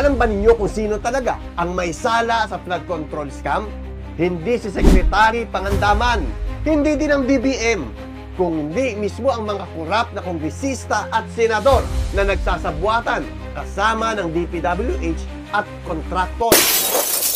Alam ba ninyo kung sino talaga ang may sala sa flood control scam? Hindi si Secretary Pangandaman, hindi din ang DBM, kundi mismo ang mga kurap na kongresista at senador na nagsasabuatan kasama ng DPWH at kontraktor.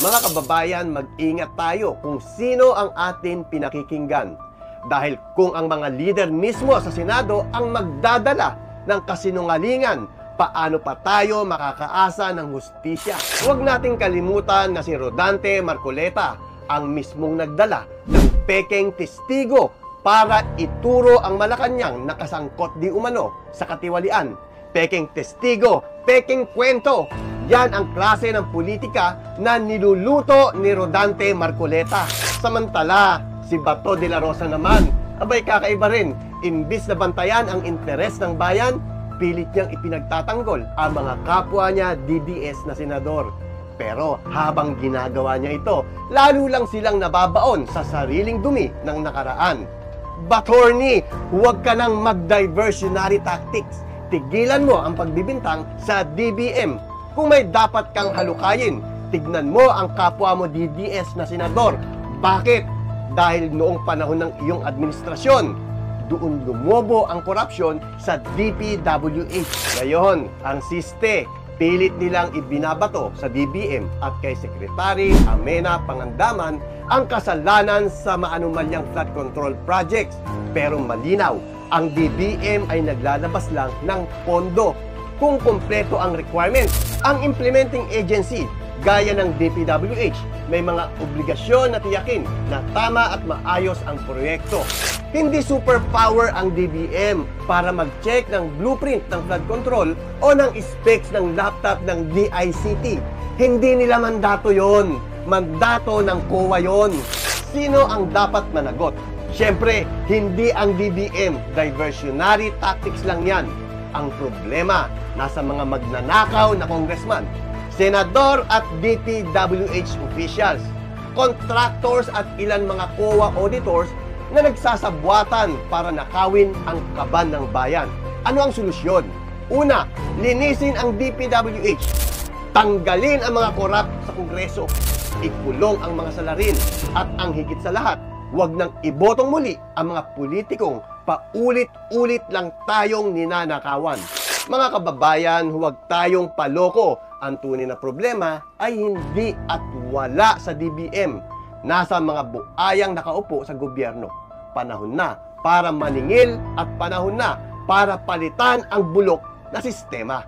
Mga kababayan, mag-ingat tayo kung sino ang atin pinakikinggan. Dahil kung ang mga leader mismo sa Senado ang magdadala ng kasinungalingan, paano pa tayo makakaasa ng hustisya? Huwag nating kalimutan na si Rodante Marcoleta ang mismong nagdala ng pekeng testigo para ituro ang Malacanang nakasangkot di umano sa katiwalian. Pekeng testigo, pekeng kwento. Yan ang klase ng politika na niluluto ni Rodante Marcoleta. Samantala, si Bato de la Rosa naman, abay kakaiba rin. Imbis na bantayan ang interes ng bayan, pilit niyang ipinagtatanggol ang mga kapwa niya DDS na senador. Pero habang ginagawa niya ito, lalo lang silang nababaon sa sariling dumi ng nakaraan. Batorni, huwag ka nang mag-diversionary tactics. Tigilan mo ang pagbibintang sa DBM. Kung may dapat kang halukayin, tignan mo ang kapwa mo DDS na senador. Bakit? Dahil noong panahon ng iyong administrasyon, doon lumobo ang korupsyon sa DPWH. Ngayon, ang siste, pilit nilang ibinabato sa DBM at kay Secretary Amena Pangandaman ang kasalanan sa maanumalyang flood control projects. Pero malinaw, ang DBM ay naglalabas lang ng pondo kung kumpleto ang requirements. Ang implementing agency, gaya ng DPWH, may mga obligasyon na tiyakin na tama at maayos ang proyekto. Hindi superpower ang DBM para mag-check ng blueprint ng flood control o ng specs ng laptop ng DICT. Hindi nila mandato yon. Mandato ng COA yon. Sino ang dapat managot? Siyempre, hindi ang DBM. Diversionary tactics lang yan. Ang problema, nasa mga magnanakaw na congressman, senador at DPWH officials, contractors at ilan mga COA auditors na nagsasabwatan para nakawin ang kaban ng bayan. Ano ang solusyon? Una, linisin ang DPWH. Tanggalin ang mga korap sa Kongreso. Ikulong ang mga salarin. At ang higit sa lahat, huwag nang ibotong muli ang mga politikong paulit-ulit lang tayong ninanakawan. Mga kababayan, huwag tayong paloko. Ang tunay na problema ay hindi at wala sa DBM. Nasa mga buayang nakaupo sa gobyerno. Panahon na para maningil at panahon na para palitan ang bulok na sistema.